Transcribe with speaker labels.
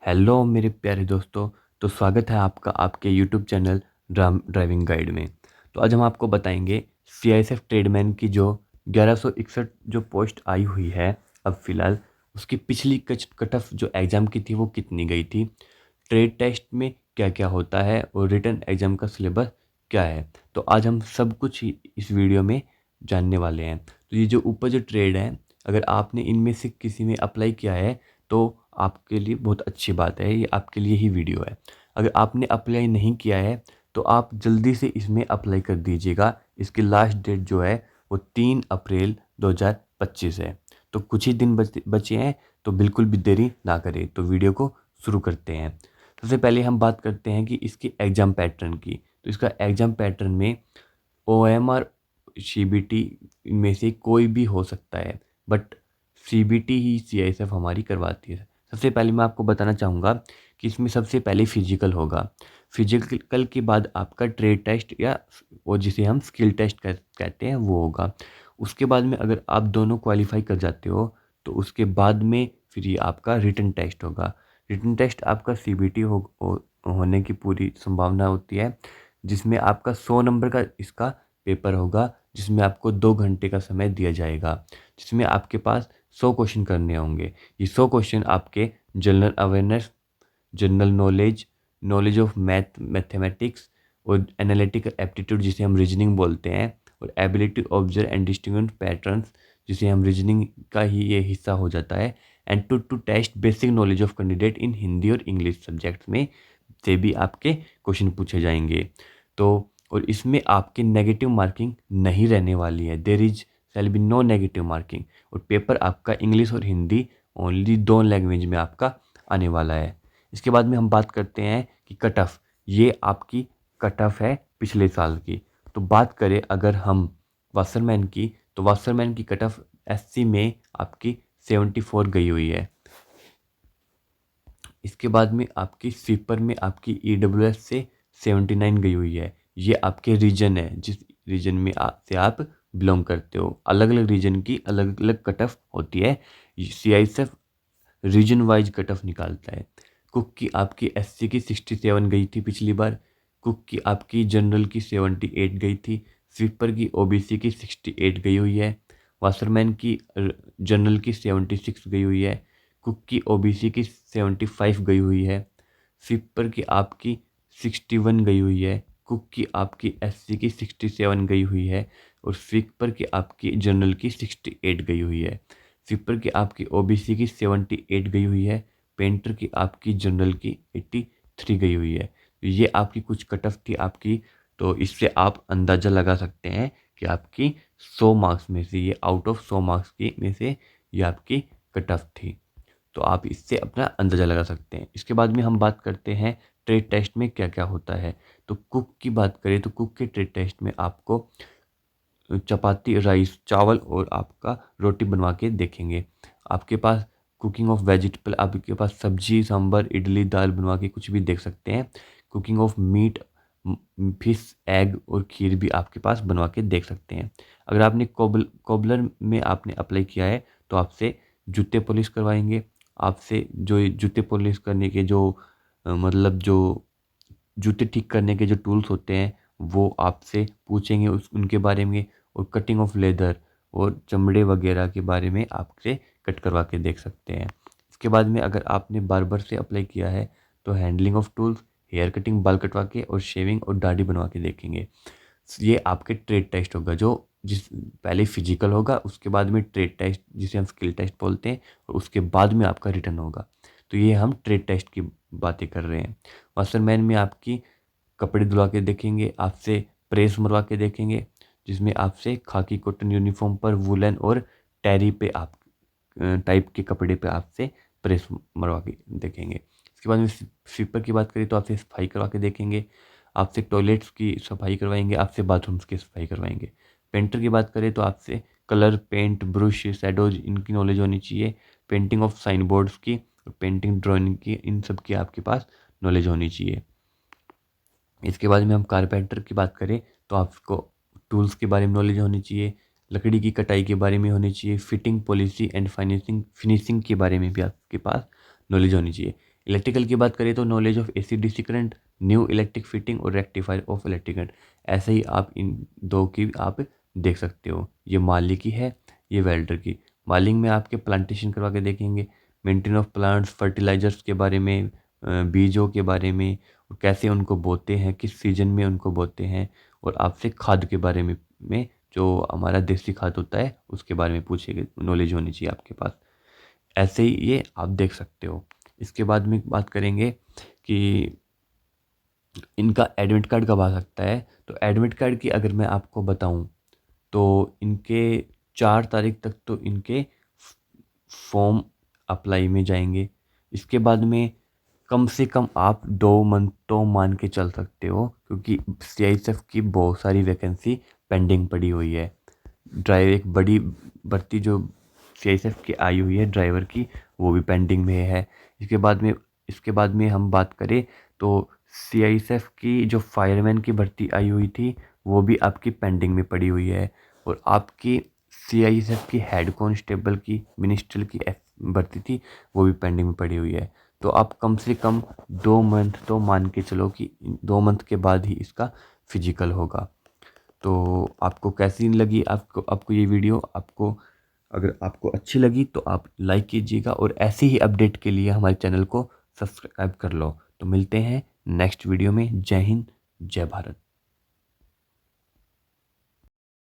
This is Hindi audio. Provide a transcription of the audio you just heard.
Speaker 1: हेलो मेरे प्यारे दोस्तों। तो स्वागत है आपका आपके यूट्यूब चैनल ड्राइविंग गाइड में। तो आज हम आपको बताएंगे सीआईएसएफ ट्रेडमैन की जो 1161 जो पोस्ट आई हुई है अब फ़िलहाल, उसकी पिछली कट ऑफ जो एग्ज़ाम की थी वो कितनी गई थी, ट्रेड टेस्ट में क्या क्या होता है और रिटन एग्ज़ाम का सिलेबस क्या है। तो आज हम सब कुछ ही इस वीडियो में जानने वाले हैं। तो ये जो ऊपर जो ट्रेड है, अगर आपने इनमें से किसी में अप्लाई किया है तो आपके लिए बहुत अच्छी बात है, ये आपके लिए ही वीडियो है। अगर आपने अप्लाई नहीं किया है तो आप जल्दी से इसमें अप्लाई कर दीजिएगा। इसकी लास्ट डेट जो है वो 3 अप्रैल 2025 है। तो कुछ ही दिन बचे हैं, तो बिल्कुल भी देरी ना करें। तो वीडियो को शुरू करते हैं। सबसे पहले हम बात करते हैं कि इसके एग्ज़ाम पैटर्न की। तो इसका एग्ज़ाम पैटर्न में OMR CBT में से कोई भी हो सकता है, बट CBT ही CISF हमारी करवाती है। सबसे पहले मैं आपको बताना चाहूँगा कि इसमें सबसे पहले फिजिकल होगा। फिजिकल के बाद आपका ट्रेड टेस्ट या वो जिसे हम स्किल टेस्ट कहते हैं वो होगा। उसके बाद में अगर आप दोनों क्वालिफाई कर जाते हो तो उसके बाद में फिर ये आपका रिटन टेस्ट होगा। रिटन टेस्ट आपका CBT होने की पूरी संभावना होती है, जिसमें आपका 100 नंबर का इसका पेपर होगा, जिसमें आपको 2 घंटे का समय दिया जाएगा, जिसमें आपके पास 100 क्वेश्चन करने होंगे। ये 100 क्वेश्चन आपके general awareness, general knowledge, knowledge of mathematics और एनालिटिकल एप्टीट्यूड जिसे हम रीजनिंग बोलते हैं, और ability observe and distinguish patterns जिसे हम रीजनिंग का ही ये हिस्सा हो जाता है। And to test basic knowledge of candidate in Hindi और इंग्लिश सब्जेक्ट्स में से भी आपके क्वेश्चन पूछे जाएंगे। तो और इसमें आपकी नेगेटिव मार्किंग नहीं रहने वाली है। There is shall be no negative marking. और पेपर आपका इंग्लिश और हिंदी ओनली 2 लैंग्वेज में आपका आने वाला है। इसके बाद में हम बात करते हैं कि कट ऑफ, ये आपकी कट ऑफ है पिछले साल की। तो बात करें अगर हम वासरमैन की, तो वासरमैन की कट ऑफ SC में आपकी 74 गई हुई है। इसके बाद में आपकी स्वीपर में आपकी EWS से 79 गई हुई है। ये आपके रीजन है, जिस रीजन में से आप बिलोंग करते हो। अलग अलग रीजन की अलग अलग कट ऑफ होती है। CISF region wise cut off निकालता है। कुक की आपकी SC की 67 गई थी पिछली बार। कुक की आपकी जनरल की 78 गई थी। स्वीपर की OBC की 68 गई हुई है। वासरमैन की जनरल की 76 गई हुई है। कुक की OBC की 75 गई हुई है। स्वीपर की आपकी 61 गई हुई है। कुक की आपकी SC की 67 गई हुई है। और स्वीपर की आपकी जनरल की 68 गई हुई है। स्वीपर की आपकी OBC की 78 गई हुई है। पेंटर की आपकी जनरल की 83 गई हुई है। तो ये आपकी कुछ कट ऑफ थी आपकी। तो इससे आप अंदाज़ा लगा सकते हैं कि आपकी 100 मार्क्स में से, ये आउट ऑफ 100 मार्क्स की में से ये आपकी कट ऑफ थी। तो आप इससे अपना अंदाज़ा लगा सकते हैं। इसके बाद में हम बात करते हैं ट्रेड टेस्ट में क्या क्या होता है। तो कुक की बात करें तो कुक के ट्रेड टेस्ट में आपको चपाती, राइस, चावल और आपका रोटी बनवा के देखेंगे। आपके पास कुकिंग ऑफ वेजिटेबल, आपके पास सब्जी, सांभर, इडली, दाल बनवा के कुछ भी देख सकते हैं। Cooking of meat, fish, egg और खीर भी आपके पास बनवा के देख सकते हैं। अगर आपने कोबलर में आपने अप्लाई किया है तो आपसे जूते पॉलिश करवाएंगे। आपसे जो ये जूते पॉलिश करने के जो मतलब जो जूते ठीक करने के जो टूल्स होते हैं वो आपसे पूछेंगे उनके बारे में। और कटिंग ऑफ लेदर और चमड़े वगैरह के बारे में आपसे कट करवा के देख सकते हैं। इसके बाद में अगर आपने बार्बर से अप्लाई किया है तो handling of tools, hair cutting, बाल कटवा के और शेविंग और दाढ़ी बनवा के देखेंगे। ये आपके ट्रेड टेस्ट होगा, जो जिस पहले फिजिकल होगा, उसके बाद में ट्रेड टेस्ट जिसे हम स्किल टेस्ट बोलते हैं, और उसके बाद में आपका रिटर्न होगा। तो ये हम ट्रेड टेस्ट की बातें कर रहे हैं। वाशरमैन में आपकी कपड़े धुला के देखेंगे, आपसे प्रेस मरवा के देखेंगे, जिसमें आपसे खाकी कॉटन यूनिफॉर्म पर वुलन और टेरी पे आप टाइप के कपड़े पे आपसे प्रेस मरवा के देखेंगे। इसके बाद में स्वीपर की बात करें तो आपसे सफाई करवा के देखेंगे, आपसे टॉयलेट्स की सफाई करवाएंगे, आपसे बाथरूम्स की सफाई करवाएंगे। पेंटर की बात करें तो आपसे कलर, पेंट, ब्रश, शैडोज इनकी नॉलेज होनी चाहिए। पेंटिंग ऑफ साइन बोर्ड्स की और पेंटिंग, ड्राइंग की, इन सब की आपके पास नॉलेज होनी चाहिए। इसके बाद में हम कारपेंटर की बात करें तो आपको टूल्स के बारे में नॉलेज होनी चाहिए, लकड़ी की कटाई के बारे में होनी चाहिए, fitting policy and financing finishing के बारे में भी आपके पास नॉलेज होनी चाहिए। इलेक्ट्रिकल की बात करें तो knowledge of AC DC current, new electric fitting और रेक्टिफायर ऑफ इलेक्ट्रिक करंट। ऐसे ही आप इन दो की आप देख सकते हो। ये माली की है, ये वेल्डर की। मालिंग में आपके प्लांटेशन करवा के देखेंगे, मेंटेन ऑफ प्लांट्स, फर्टिलाइजर्स के बारे में, बीजों के बारे में, और कैसे उनको बोते हैं, किस सीजन में उनको बोते हैं, और आपसे खाद के बारे में जो हमारा देसी खाद होता है उसके बारे में पूछेंगे, नॉलेज होनी चाहिए आपके पास। ऐसे ही ये आप देख सकते हो। इसके बाद में बात करेंगे कि इनका एडमिट कार्ड कब आ सकता है। तो एडमिट कार्ड की अगर मैं आपको बताऊं तो इनके 4 तारीख तक तो इनके फॉर्म अप्लाई में जाएंगे। इसके बाद में कम से कम आप 2 मंथ तो मान के चल सकते हो, क्योंकि सीआईएसएफ की बहुत सारी वैकेंसी पेंडिंग पड़ी हुई है। ड्राइवर एक बड़ी भर्ती जो सीआईएसएफ की आई हुई है ड्राइवर की, वो भी पेंडिंग में है। इसके बाद में हम बात करें तो सीआईएसएफ की जो फायरमैन की भर्ती आई हुई थी वो भी आपकी पेंडिंग में पड़ी हुई है। और आपकी सीआईएसएफ की हेड कांस्टेबल की मिनिस्ट्रियल की भर्ती थी, वो भी पेंडिंग में पड़ी हुई है। तो आप कम से कम 2 मंथ तो मान के चलो कि 2 मंथ के बाद ही इसका फिजिकल होगा। तो आपको कैसी लगी आपको आपको ये वीडियो, अगर आपको अच्छी लगी तो आप लाइक कीजिएगा, और ऐसे ही अपडेट के लिए हमारे चैनल को सब्सक्राइब कर लो। तो मिलते हैं नेक्स्ट वीडियो में। जय हिंद, जय भारत।